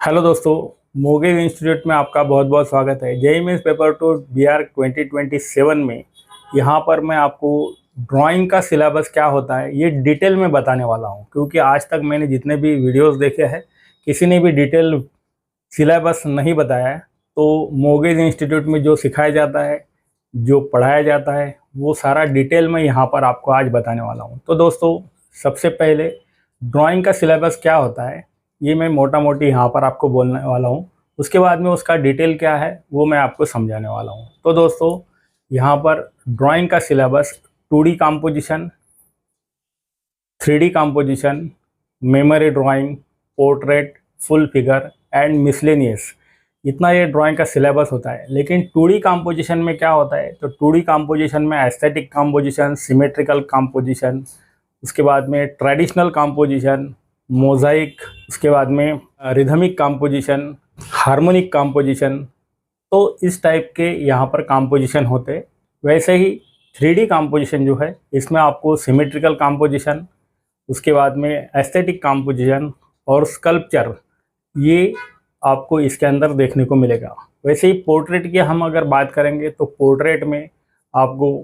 Hello दोस्तों, मोगेज institute में आपका बहुत बहुत स्वागत है। JEE Mains paper two Bihar 2027 में यहाँ पर मैं आपको ड्राइंग का सिलेबस क्या होता है ये डिटेल में बताने वाला हूँ, क्योंकि आज तक मैंने जितने भी वीडियोस देखे हैं किसी ने भी डिटेल सिलेबस नहीं बताया है। तो मोगेज इंस्टीट्यूट में जो सिखाया जाता है, जो पढ़ाया जाता है, वो सारा डिटेल में यहाँ पर आपको आज बताने वाला हूँ। तो दोस्तों, सबसे पहले ड्राइंग का सिलेबस क्या होता है ये मैं मोटा मोटी यहाँ पर आपको बोलने वाला हूँ। उसके बाद में उसका डिटेल क्या है वो मैं आपको समझाने वाला हूँ। तो दोस्तों, यहाँ पर ड्राइंग का syllabus 2D composition, 3D composition, memory drawing, portrait, full figure and miscellaneous, इतना ये ड्राइंग का सिलेबस होता है। लेकिन 2D कंपोजिशन में क्या होता है, तो 2D कंपोजिशन में एस्थेटिक कंपोजिशन, सिमेट्रिकल कंपोजिशन, उसके बाद में ट्रेडिशनल कंपोजिशन, मोज़ाइक, उसके बाद में रिदमिक कंपोजिशन, हार्मोनिक कंपोजिशन, तो इस टाइप के यहाँ पर कंपोजिशन होते हैं। वैसे ही 3D कंपोजिशन जो है इसमें आपको सिमेट्रिकल कंपोजिशन, उसके बाद में एस्थेटिक कंपोजिशन और स्कल्पचर, ये आपको इसके अंदर देखने को मिलेगा। वैसे ही पोर्ट्रेट की हम अगर बात करेंगे तो पोर्ट्रेट में आपको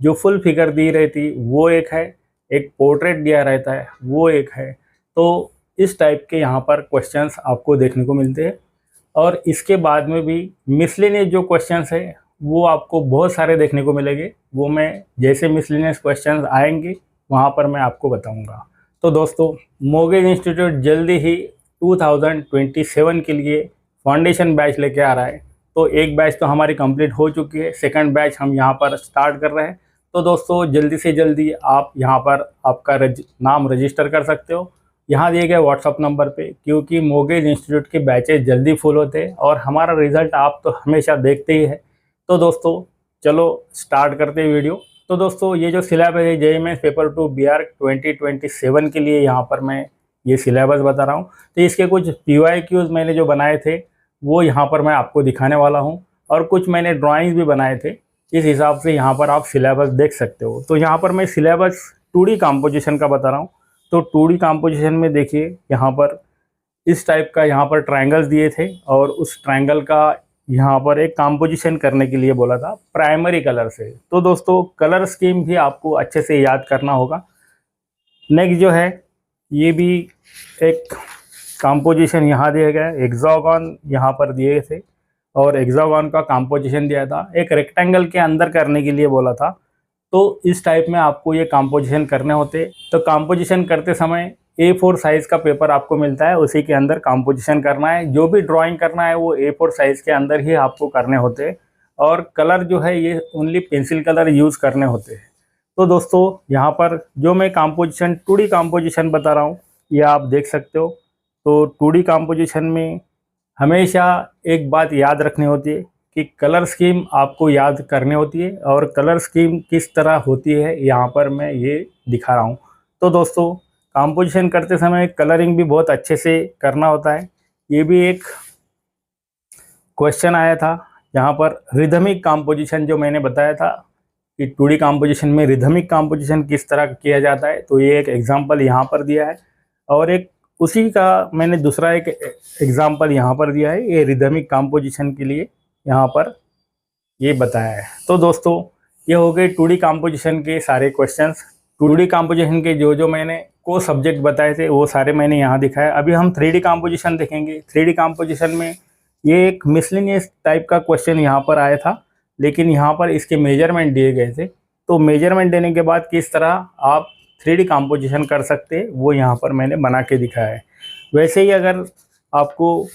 जो फुल फिगर दी रहती वो एक है, एक पोर्ट्रेट दिया रहता है वो एक है। तो इस टाइप के यहाँ पर क्वेश्चंस आपको देखने को मिलते हैं। और इसके बाद में भी मिसलेनियस जो क्वेश्चंस है वो आपको बहुत सारे देखने को मिलेंगे। वो मैं जैसे मिसलेनियस क्वेश्चंस आएंगे वहाँ पर मैं आपको बताऊँगा। तो दोस्तों, मोगेज इंस्टीट्यूट जल्दी ही 2027 के लिए फाउंडेशन बैच लेके आ रहा है। तो एक बैच तो हमारी कंप्लीट हो चुकी है, सेकंड बैच हम यहाँ पर स्टार्ट कर रहे हैं। तो दोस्तों, जल्दी से जल्दी आप यहाँ पर आपका नाम रजिस्टर कर सकते हो यहाँ दिए गए व्हाट्सअप नंबर पे, क्योंकि मोगेज इंस्टीट्यूट के बैचेज जल्दी फुल होते हैं और हमारा रिज़ल्ट आप तो हमेशा देखते ही है। तो दोस्तों, चलो स्टार्ट करते हैं वीडियो। तो दोस्तों, ये जो सिलेबस है JEE Mains paper two Bihar 2027 के लिए यहाँ पर मैं ये सिलेबस बता रहा हूँ। तो इसके कुछ PYQs मैंने जो बनाए थे वो यहाँ पर मैं आपको दिखाने वाला हूँ, और कुछ मैंने ड्राइंग्स भी बनाए थे। इस हिसाब से यहाँ पर आप सिलेबस देख सकते हो। तो यहाँ पर मैं सिलेबस 2D कंपोजिशन का बता रहा हूँ। तो 2D कंपोजिशन में देखिए, यहाँ पर इस टाइप का यहाँ पर ट्रायंगल्स दिए थे और उस ट्रायंगल का यहाँ पर एक कंपोजिशन करने के लिए बोला था प्राइमरी कलर से। तो दोस्तों, कलर स्कीम भी आपको अच्छे से याद करना होगा। नेक्स्ट जो है ये भी एक कंपोजिशन यहाँ दिया गया है, हेक्सागोन यहाँ पर दिए थे और हेक्सागोन का कंपोजिशन दिया था, एक रेक्टेंगल के अंदर करने के लिए बोला था। तो इस टाइप में आपको ये कंपोजिशन करने होते। तो कंपोजिशन करते समय A4 साइज़ का पेपर आपको मिलता है, उसी के अंदर कंपोजिशन करना है। जो भी ड्राइंग करना है वो A4 साइज़ के अंदर ही आपको करने होते हैं, और कलर जो है ये ओनली पेंसिल कलर यूज़ करने होते हैं। तो दोस्तों, यहाँ पर जो मैं कंपोजिशन 2D कंपोजिशन बता रहा हूँ ये आप देख सकते हो। तो 2D कंपोजिशन में हमेशा एक बात याद रखनी होती है कि कलर स्कीम आपको याद करनी होती है, और कलर स्कीम किस तरह होती है यहाँ पर मैं ये दिखा रहा हूँ। तो दोस्तों, कंपोजिशन करते समय कलरिंग भी बहुत अच्छे से करना होता है। ये भी एक क्वेश्चन आया था यहाँ पर, रिदमिक कंपोजिशन जो मैंने बताया था कि 2D कंपोजिशन में रिदमिक कंपोजिशन किस तरह किया जाता है, तो ये एक एग्जांपल यहाँ पर दिया है, और एक उसी का मैंने दूसरा एक एग्जांपल यहाँ पर दिया है, ये रिदमिक कंपोजिशन के लिए यहाँ पर ये बताया है। तो दोस्तों, ये हो गए 2D कंपोजिशन के सारे क्वेश्चंस। 2D कंपोजिशन के जो जो मैंने को सब्जेक्ट बताए थे वो सारे मैंने यहाँ दिखाया। अभी हम 3D कंपोजिशन देखेंगे। 3D कंपोजिशन में ये एक मिसलेनियस टाइप का क्वेश्चन यहाँ पर आया था, लेकिन यहाँ पर इसके मेजरमेंट दिए गए थे। तो मेजरमेंट देने के बाद किस तरह आप 3D कंपोजिशन कर सकते हैं वो यहाँ पर मैंने बना के दिखाया है। वैसे ही अगर आपको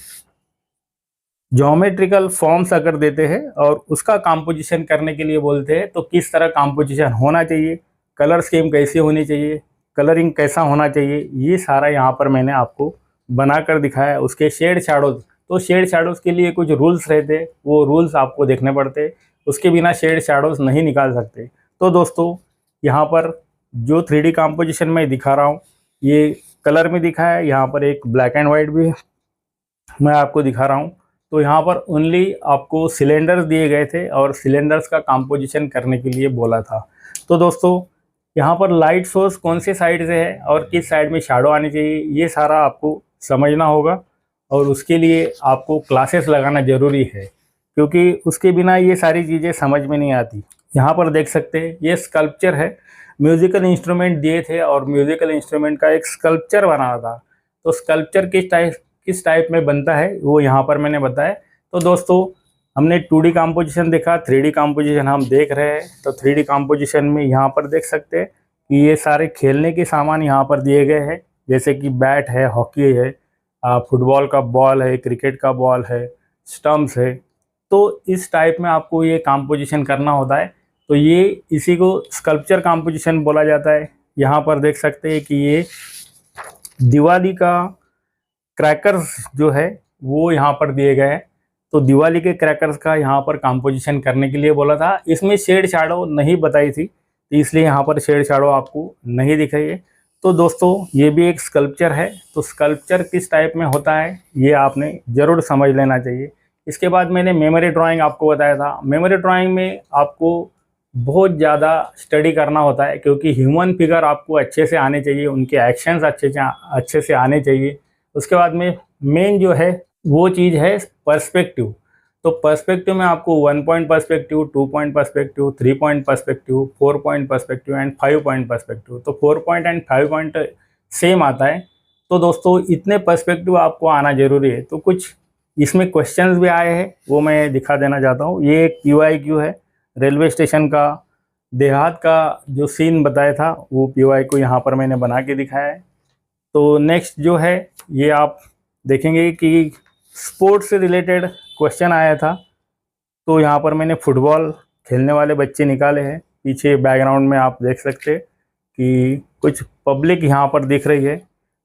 ज्योमेट्रिकल फॉर्म्स अगर देते हैं और उसका कंपोजिशन करने के लिए बोलते हैं, तो किस तरह कंपोजिशन होना चाहिए, कलर स्कीम कैसी होनी चाहिए, कलरिंग कैसा होना चाहिए, ये सारा यहाँ पर मैंने आपको बना कर दिखाया है। उसके शेड शैडोज, तो शेड शैडोज़ के लिए कुछ रूल्स रहते, वो रूल्स आपको देखने पड़ते, उसके बिना शेड शैडोज़ नहीं निकाल सकते। तो दोस्तों, यहाँ पर जो 3D कंपोजिशन में दिखा रहा हूँ ये कलर में दिखा है, यहाँ पर एक ब्लैक एंड वाइट भी मैं आपको दिखा रहा हूँ। तो यहाँ पर ओनली आपको सिलेंडर्स दिए गए थे और सिलेंडर्स का कंपोजिशन करने के लिए बोला था। तो दोस्तों, यहाँ पर लाइट सोर्स कौन से साइड से है और किस साइड में शैडो आनी चाहिए ये सारा आपको समझना होगा। और उसके लिए आपको क्लासेस लगाना ज़रूरी है, क्योंकि उसके बिना ये सारी चीज़ें समझ में नहीं आती। यहाँ पर देख सकते हैं ये स्कल्पचर है, म्यूज़िकल इंस्ट्रूमेंट दिए थे और म्यूज़िकल इंस्ट्रूमेंट का एक स्कल्पचर बना था। तो स्कल्पचर किस टाइप में बनता है वो यहाँ पर मैंने बताया। तो दोस्तों हमने 2D कंपोजिशन देखा, 3D कंपोजिशन हम देख रहे हैं। तो 3D कंपोजिशन में यहाँ पर देख सकते हैं कि ये सारे खेलने के सामान यहाँ पर दिए गए हैं, जैसे कि बैट है, हॉकी है, फुटबॉल का बॉल है, क्रिकेट का बॉल है, स्टम्प्स है। तो इस टाइप में आपको ये कंपोजिशन करना होता है। तो ये इसी को स्कल्पचर कंपोजिशन बोला जाता है। यहाँ पर देख सकते हैं कि ये दिवाली का क्रैकर्स जो है वो यहाँ पर दिए गए हैं। तो दिवाली के क्रैकर्स का यहाँ पर कंपोजिशन करने के लिए बोला था। इसमें शेड शैडो नहीं बताई थी, तो इसलिए यहाँ पर शेड शैडो आपको नहीं दिख रही है। तो दोस्तों ये भी एक स्कल्पचर है। तो स्कल्पचर किस टाइप में होता है ये आपने ज़रूर समझ लेना चाहिए। इसके बाद मैंने मेमोरी ड्राइंग आपको बताया था। मेमोरी ड्राइंग में आपको बहुत ज़्यादा स्टडी करना होता है, क्योंकि ह्यूमन फिगर आपको अच्छे से आने चाहिए, उनके एक्शंस अच्छे से आने चाहिए। उसके बाद में मेन जो है वो चीज़ है पर्सपेक्टिव। तो पर्सपेक्टिव में आपको 1 point perspective, 2 point perspective, 3 point perspective, 4 point perspective and 5 point perspective. तो 4 पॉइंट एंड 5 पॉइंट सेम आता है। तो दोस्तों इतने पर्सपेक्टिव आपको आना ज़रूरी है। तो कुछ इसमें क्वेश्चंस भी आए हैं, वो मैं दिखा देना चाहता हूँ। ये एक PYQ है, रेलवे स्टेशन का देहात का जो सीन बताया था वो PY को यहाँ पर मैंने बना के दिखाया है। तो नेक्स्ट जो है ये आप देखेंगे कि स्पोर्ट्स से रिलेटेड क्वेश्चन आया था। तो यहाँ पर मैंने फुटबॉल खेलने वाले बच्चे निकाले हैं। पीछे बैकग्राउंड में आप देख सकते हैं कि कुछ पब्लिक यहाँ पर दिख रही है।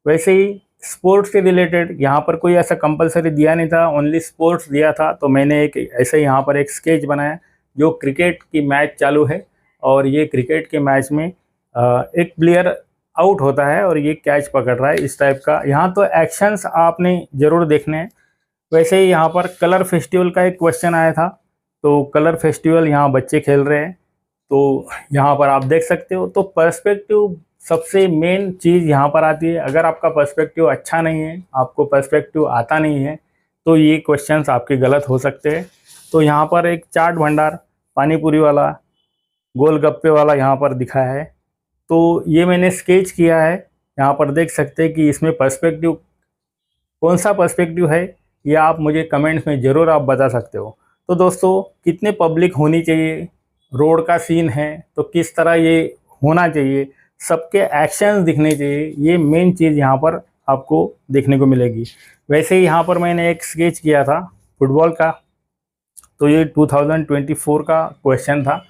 वैसे ही स्पोर्ट्स से रिलेटेड यहाँ पर कोई ऐसा कंपलसरी दिया नहीं था, ओनली स्पोर्ट्स दिया था। तो मैंने एक ऐसे यहाँ पर एक स्केच बनाया जो क्रिकेट की मैच चालू है, और ये क्रिकेट के मैच में एक प्लेयर आउट होता है और ये कैच पकड़ रहा है, इस टाइप का। यहाँ तो एक्शंस आपने ज़रूर देखने हैं। वैसे ही यहाँ पर कलर फेस्टिवल का एक क्वेश्चन आया था। तो कलर फेस्टिवल यहाँ बच्चे खेल रहे हैं, तो यहाँ पर आप देख सकते हो। तो पर्सपेक्टिव सबसे मेन चीज़ यहाँ पर आती है। अगर आपका पर्सपेक्टिव अच्छा नहीं है, आपको पर्सपेक्टिव आता नहीं है, तो ये क्वेश्चंस आपके गलत हो सकते हैं। तो यहाँ पर एक चाट भंडार, पानी पूरी वाला, गोलगप्पे वाला यहाँ पर दिखाया है। तो ये मैंने स्केच किया है। यहाँ पर देख सकते हैं कि इसमें पर्सपेक्टिव कौन सा पर्सपेक्टिव है, ये आप मुझे कमेंट्स में ज़रूर आप बता सकते हो। तो दोस्तों कितने पब्लिक होनी चाहिए, रोड का सीन है तो किस तरह ये होना चाहिए, सबके एक्शंस दिखने चाहिए, ये मेन चीज़ यहाँ पर आपको देखने को मिलेगी। वैसे ही यहाँ पर मैंने एक स्केच किया था फुटबॉल का। तो ये 2024 का क्वेश्चन था।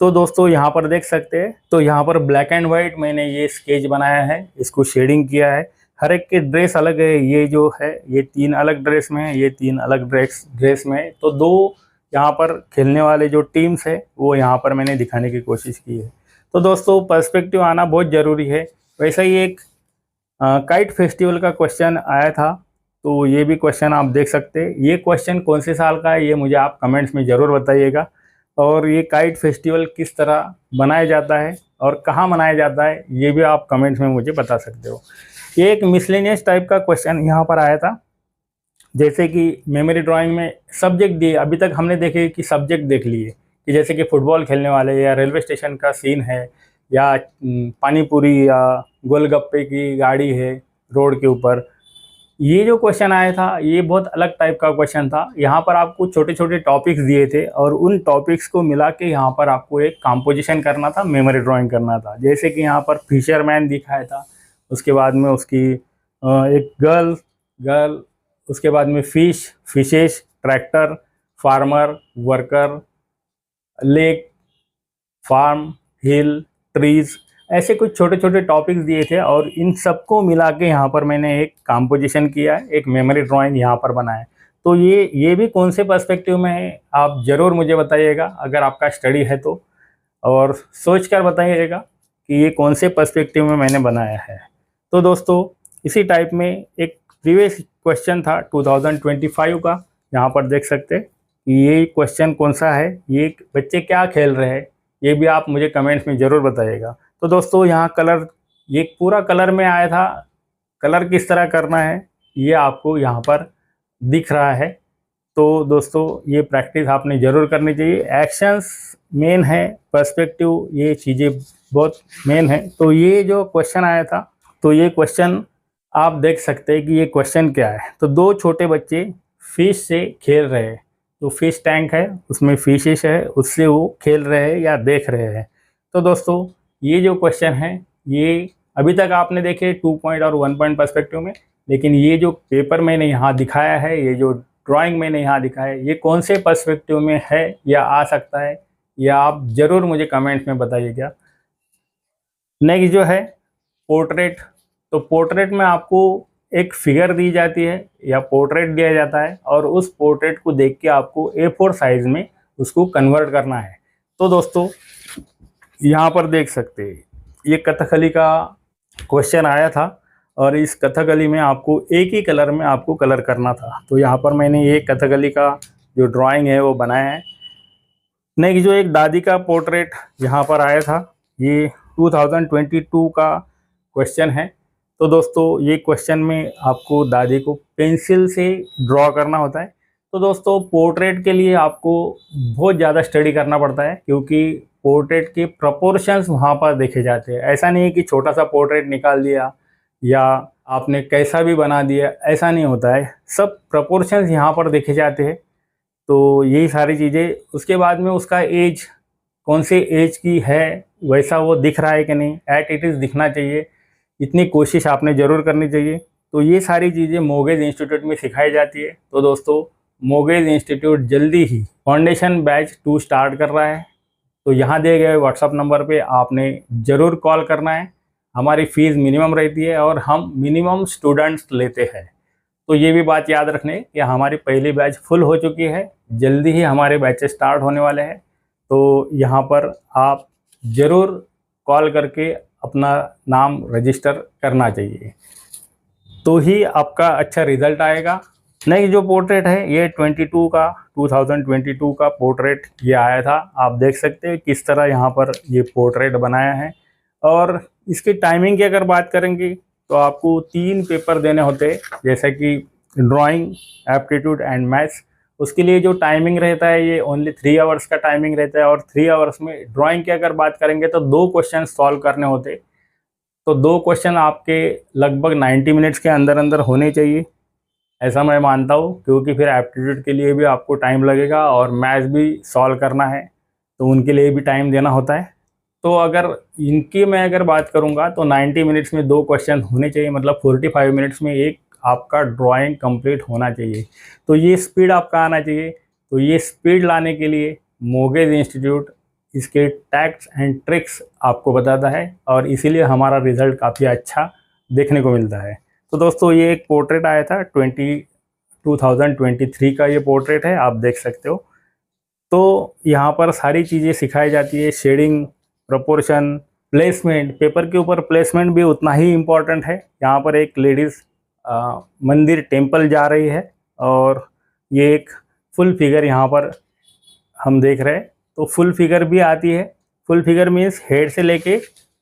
तो दोस्तों यहाँ पर देख सकते हैं, तो यहाँ पर ब्लैक एंड वाइट मैंने ये स्केच बनाया है, इसको शेडिंग किया है। हर एक की ड्रेस अलग है। ये जो है ये 3 अलग ड्रेस में है, ये 3 अलग ड्रेस में है। तो 2 यहाँ पर खेलने वाले जो टीम्स है वो यहाँ पर मैंने दिखाने की कोशिश की है। तो दोस्तों पर्सपेक्टिव आना बहुत ज़रूरी है। वैसा ही एक काइट फेस्टिवल का क्वेश्चन आया था। तो ये भी क्वेश्चन आप देख सकते हैं। ये क्वेश्चन कौन से साल का है ये मुझे आप कमेंट्स में ज़रूर बताइएगा। और ये काइट फेस्टिवल किस तरह मनाया जाता है और कहाँ मनाया जाता है ये भी आप कमेंट्स में मुझे बता सकते हो। ये एक मिसलेनियस टाइप का क्वेश्चन यहाँ पर आया था। जैसे कि मेमोरी ड्राइंग में सब्जेक्ट दिए, अभी तक हमने देखे कि सब्जेक्ट देख लिए कि जैसे कि फुटबॉल खेलने वाले, या रेलवे स्टेशन का सीन है, या पानी पूरी या गोलगप्पे की गाड़ी है रोड के ऊपर। ये जो क्वेश्चन आया था ये बहुत अलग टाइप का क्वेश्चन था। यहाँ पर आपको छोटे छोटे टॉपिक्स दिए थे और उन टॉपिक्स को मिला के यहाँ पर आपको एक कंपोजिशन करना था, मेमोरी ड्राइंग करना था। जैसे कि यहाँ पर फिशरमैन दिखाया था, उसके बाद में उसकी एक गर्ल, उसके बाद में fishes, tractor, farmer, worker, lake, farm, hill, trees, ऐसे कुछ छोटे छोटे टॉपिक्स दिए थे और इन सबको मिला के यहाँ पर मैंने एक कंपोजिशन किया है, एक मेमोरी ड्राइंग यहाँ पर बनाया। तो ये भी कौन से पर्सपेक्टिव में है आप ज़रूर मुझे बताइएगा, अगर आपका स्टडी है तो, और सोच कर बताइएगा कि ये कौन से पर्सपेक्टिव में मैंने बनाया है। तो दोस्तों इसी टाइप में एक प्रीवियस क्वेश्चन था 2025 का, यहाँ पर देख सकते हैं कि ये क्वेश्चन कौन सा है, ये बच्चे क्या खेल रहे हैं, ये भी आप मुझे कमेंट्स में ज़रूर बताइएगा। तो दोस्तों यहाँ कलर, ये पूरा कलर में आया था, कलर किस तरह करना है ये आपको यहाँ पर दिख रहा है। तो दोस्तों ये प्रैक्टिस आपने ज़रूर करनी चाहिए। एक्शंस मेन है, पर्सपेक्टिव, ये चीज़ें बहुत मेन है। तो ये जो क्वेश्चन आया था, तो ये क्वेश्चन आप देख सकते हैं कि ये क्वेश्चन क्या है। तो दो छोटे बच्चे फिश से खेल रहे हैं। तो फिश टैंक है, उसमें फिशेस है, उससे वो खेल रहे हैं या देख रहे हैं। तो दोस्तों ये जो क्वेश्चन है, ये अभी तक आपने देखे 2 पॉइंट और 1 पॉइंट पर्सपेक्टिव में, लेकिन ये जो पेपर मैंने यहाँ दिखाया है, ये जो ड्राइंग मैंने यहाँ दिखाया है, ये कौन से पर्सपेक्टिव में है या आ सकता है, या आप ज़रूर मुझे कमेंट्स में बताइएगा। नेक्स्ट जो है पोर्ट्रेट। तो पोर्ट्रेट में आपको एक फिगर दी जाती है या पोर्ट्रेट दिया जाता है, और उस पोर्ट्रेट को देख के आपको A4 साइज में उसको कन्वर्ट करना है। तो दोस्तों यहाँ पर देख सकते हैं, ये कथकली का क्वेश्चन आया था, और इस कथकली में आपको एक ही कलर में आपको कलर करना था। तो यहाँ पर मैंने ये कथकली का जो ड्राइंग है वो बनाया है। नेक्स्ट जो एक दादी का पोर्ट्रेट यहाँ पर आया था, ये 2022 का क्वेश्चन है। तो दोस्तों ये क्वेश्चन में आपको दादी को पेंसिल से ड्रॉ करना होता है। तो दोस्तों पोर्ट्रेट के लिए आपको बहुत ज़्यादा स्टडी करना पड़ता है, क्योंकि पोर्ट्रेट के प्रपोर्शंस वहाँ पर देखे जाते हैं। ऐसा नहीं है कि छोटा सा पोर्ट्रेट निकाल दिया या आपने कैसा भी बना दिया, ऐसा नहीं होता है। सब प्रपोर्शंस यहाँ पर देखे जाते हैं। तो यही सारी चीज़ें, उसके बाद में उसका एज कौन से एज की है, वैसा वो दिख रहा है कि नहीं, एट इट इज़ दिखना चाहिए, इतनी कोशिश आपने ज़रूर करनी चाहिए। तो ये सारी चीज़ें मोगेज इंस्टीट्यूट में सिखाई जाती है। तो दोस्तों मोगेज इंस्टीट्यूट जल्दी ही फाउंडेशन बैच 2 स्टार्ट कर रहा है। तो यहाँ दिए गए व्हाट्सअप नंबर पे आपने ज़रूर कॉल करना है। हमारी फ़ीस मिनिमम रहती है और हम मिनिमम स्टूडेंट्स लेते हैं। तो ये भी बात याद रखने कि हमारी पहली बैच फुल हो चुकी है, जल्दी ही हमारे बैचेस स्टार्ट होने वाले हैं। तो यहाँ पर आप ज़रूर कॉल करके अपना नाम रजिस्टर करना चाहिए, तो ही आपका अच्छा रिज़ल्ट आएगा। नेक्स्ट जो पोर्ट्रेट है, ये 2022 का पोर्ट्रेट ये आया था। आप देख सकते हैं किस तरह यहाँ पर ये पोर्ट्रेट बनाया है। और इसकी टाइमिंग की अगर बात करेंगे, तो आपको 3 पेपर देने होते हैं, जैसे कि ड्राइंग, एप्टीट्यूड एंड मैथ्स। उसके लिए जो टाइमिंग रहता है, ये ओनली 3 आवर्स का टाइमिंग रहता है। और 3 आवर्स में ड्राइंग की अगर बात करेंगे तो 2 क्वेश्चन सॉल्व करने होते। तो 2 क्वेश्चन आपके लगभग 90 मिनट्स के अंदर अंदर होने चाहिए, ऐसा मैं मानता हूँ, क्योंकि फिर एप्टीट्यूड के लिए भी आपको टाइम लगेगा और मैथ्स भी सॉल्व करना है, तो उनके लिए भी टाइम देना होता है। तो अगर इनकी मैं अगर बात करूँगा तो 90 मिनट्स में 2 क्वेश्चन होने चाहिए, मतलब 45 मिनट्स में एक आपका ड्राइंग कंप्लीट होना चाहिए। तो ये स्पीड आपका आना चाहिए। तो ये स्पीड लाने के लिए मोगेज इंस्टीट्यूट इसके टैक्स एंड ट्रिक्स आपको बताता है, और इसीलिए हमारा रिज़ल्ट काफ़ी अच्छा देखने को मिलता है। तो दोस्तों ये एक पोर्ट्रेट आया था 2023 का, ये पोर्ट्रेट है, आप देख सकते हो। तो यहाँ पर सारी चीज़ें सिखाई जाती है, शेडिंग, प्रोपोर्शन, प्लेसमेंट। पेपर के ऊपर प्लेसमेंट भी उतना ही इम्पॉर्टेंट है। यहाँ पर एक लेडीज़ मंदिर टेम्पल जा रही है, और ये एक फुल फिगर यहाँ पर हम देख रहे हैं। तो फुल फिगर भी आती है। फुल फिगर मीन्स हेड से लेके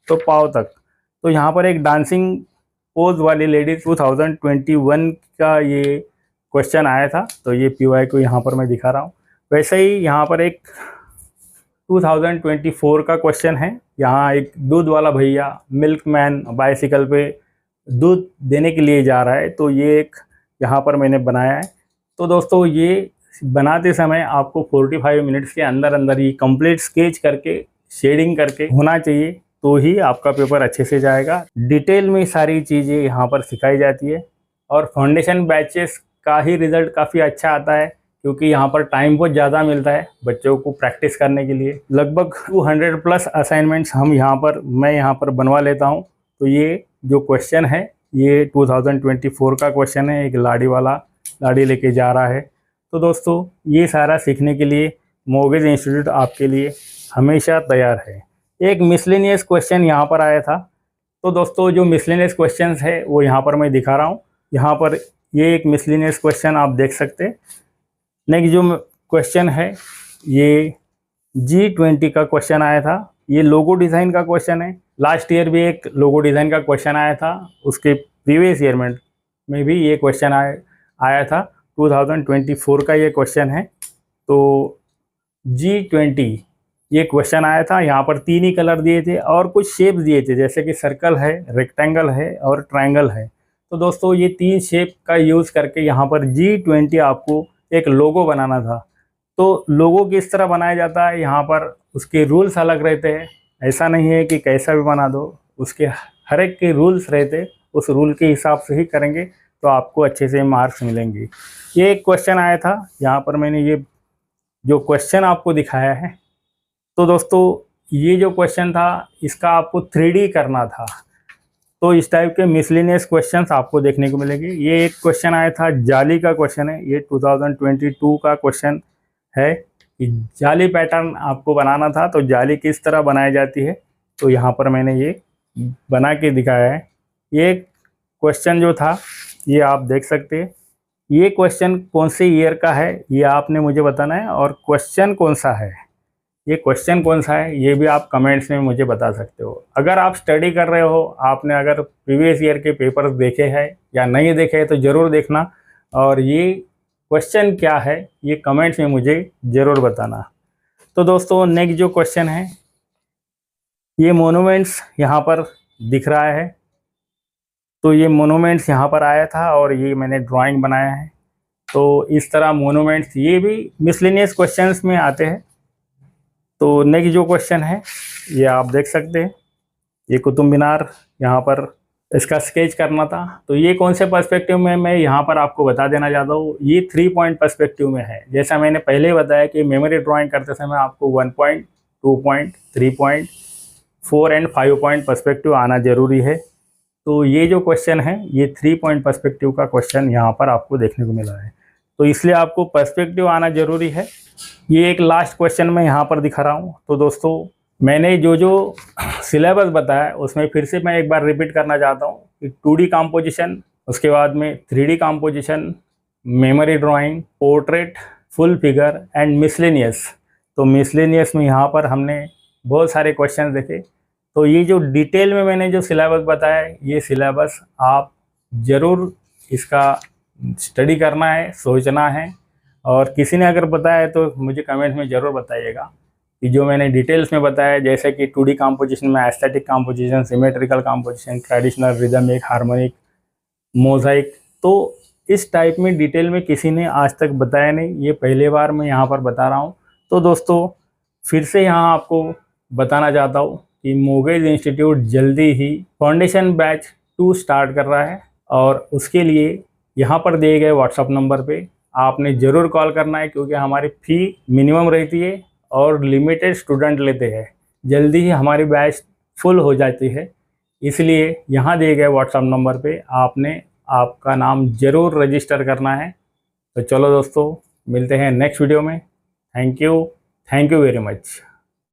तो पाँव तक। तो यहाँ पर एक डांसिंग पोज वाली लेडीज 2021 का ये क्वेश्चन आया था। तो ये PY को यहाँ पर मैं दिखा रहा हूँ। वैसे ही यहाँ पर एक 2024 का क्वेश्चन है। यहाँ एक दूध वाला भैया मिल्कमैन बाइसिकल पे दूध देने के लिए जा रहा है। तो ये एक यहाँ पर मैंने बनाया है। तो दोस्तों ये बनाते समय आपको 45 मिनट्स के अंदर अंदर ही कंप्लीट स्केच करके, शेडिंग करके होना चाहिए, तो ही आपका पेपर अच्छे से जाएगा। डिटेल में सारी चीज़ें यहाँ पर सिखाई जाती है। और फाउंडेशन बैचेस का ही रिज़ल्ट काफ़ी अच्छा आता है, क्योंकि यहाँ पर टाइम बहुत ज़्यादा मिलता है बच्चों को प्रैक्टिस करने के लिए। लगभग 200+ असाइनमेंट्स मैं यहाँ पर बनवा लेता हूँ। तो ये जो क्वेश्चन है, ये 2024 का क्वेश्चन है। एक लाड़ी लेके जा रहा है। तो दोस्तों ये सारा सीखने के लिए मोगेज इंस्टीट्यूट आपके लिए हमेशा तैयार है। एक मिसलेनियस क्वेश्चन यहाँ पर आया था। तो दोस्तों जो मिसलेनियस क्वेश्चन है वो यहाँ पर मैं दिखा रहा हूँ। यहाँ पर ये एक मिसलेनियस क्वेश्चन आप देख सकते हैं। नेक्स्ट जो क्वेश्चन है, ये G20 का क्वेश्चन आया था। ये लोगो डिज़ाइन का क्वेश्चन है। लास्ट ईयर भी एक लोगो डिज़ाइन का क्वेश्चन आया था, उसके प्रीवियस ईयर में में भी ये क्वेश्चन आया था। 2024 का ये क्वेश्चन है। तो G20 ये क्वेश्चन आया था। यहाँ पर 3 ही कलर दिए थे और कुछ शेप दिए थे, जैसे कि सर्कल है, रेक्टेंगल है और ट्रायंगल है। तो दोस्तों ये 3 शेप का यूज़ करके यहाँ पर G20 आपको एक लोगो बनाना था। तो लोगो किस तरह बनाया जाता है, यहाँ पर उसके रूल्स अलग रहते हैं। ऐसा नहीं है कि कैसा भी बना दो, उसके हर एक के रूल्स रहते, उस रूल के हिसाब से ही करेंगे तो आपको अच्छे से मार्क्स मिलेंगे। ये एक क्वेश्चन आया था, यहाँ पर मैंने ये जो क्वेश्चन आपको दिखाया है। तो दोस्तों ये जो क्वेश्चन था इसका आपको 3D करना था। तो इस टाइप के मिसलिनियस क्वेश्चंस आपको देखने को मिलेंगे। ये एक क्वेश्चन आया था, जाली का क्वेश्चन है, ये 2022 का क्वेश्चन है कि जाली पैटर्न आपको बनाना था। तो जाली किस तरह बनाई जाती है, तो यहाँ पर मैंने ये बना के दिखाया है। ये क्वेश्चन जो था ये आप देख सकते हैं। ये क्वेश्चन कौन से ईयर का है ये आपने मुझे बताना है, और क्वेश्चन कौन सा है, ये क्वेश्चन कौन सा है ये भी आप कमेंट्स में मुझे बता सकते हो। अगर आप स्टडी कर रहे हो, आपने अगर प्रीवियस ईयर के पेपर्स देखे हैं या नहीं देखे हैं तो ज़रूर देखना, और ये क्वेश्चन क्या है ये कमेंट्स में मुझे ज़रूर बताना। तो दोस्तों नेक्स्ट जो क्वेश्चन है, ये मोनूमेंट्स यहाँ पर दिख रहा है। तो ये मोनूमेंट्स यहाँ पर आया था और ये मैंने ड्राइंग बनाया है। तो इस तरह मोनूमेंट्स ये भी मिसलेनियस क्वेश्चंस में आते हैं। तो नेक्स्ट जो क्वेश्चन है ये आप देख सकते हैं, ये कुतुब मीनार यहाँ पर इसका स्केच करना था। तो ये कौन से पर्सपेक्टिव में मैं यहाँ पर आपको बता देना चाहता हूँ, ये 3 पॉइंट पर्सपेक्टिव में है। जैसा मैंने पहले बताया कि मेमोरी ड्राइंग करते समय आपको 1 point, 2 point, 3 point, 4 and 5 point perspective आना जरूरी है। तो ये जो क्वेश्चन है ये 3 पॉइंट पर्सपेक्टिव का क्वेश्चन यहाँ पर आपको देखने को मिला है। तो इसलिए आपको पर्सपेक्टिव आना जरूरी है। ये एक लास्ट क्वेश्चन मैं यहाँ पर दिखा रहा हूँ। तो दोस्तों मैंने जो सिलेबस बताया उसमें फिर से मैं एक बार रिपीट करना चाहता हूँ कि 2D कॉम्पोजिशन, उसके बाद में 3D composition, memory drawing, portrait, full figure and miscellaneous. तो मिसलेनियस में यहाँ पर हमने बहुत सारे क्वेश्चन देखे। तो ये जो डिटेल में मैंने जो सिलेबस बताया ये सिलेबस आप ज़रूर इसका स्टडी करना है, सोचना है, और किसी ने अगर बताया तो मुझे कमेंट में ज़रूर बताइएगा कि जो मैंने डिटेल्स में बताया, जैसे कि 2D कॉम्पोजिशन में aesthetic composition, symmetrical composition, traditional, rhythmic, harmonic, mosaic, तो इस टाइप में डिटेल में किसी ने आज तक बताया नहीं, ये पहले बार मैं यहाँ पर बता रहा हूँ। तो दोस्तों फिर से यहाँ आपको बताना चाहता हूँ कि मोगेज इंस्टीट्यूट जल्दी ही फाउंडेशन बैच 2 स्टार्ट कर रहा है, और उसके लिए यहाँ पर दिए गए व्हाट्सअप नंबर पे आपने ज़रूर कॉल करना है, क्योंकि हमारी फ़ी मिनिमम रहती है और लिमिटेड स्टूडेंट लेते हैं। जल्दी ही हमारी बैच फुल हो जाती है, इसलिए यहाँ दिए गए व्हाट्सअप नंबर पे आपने आपका नाम ज़रूर रजिस्टर करना है। तो चलो दोस्तों मिलते हैं नेक्स्ट वीडियो में। Thank you very much.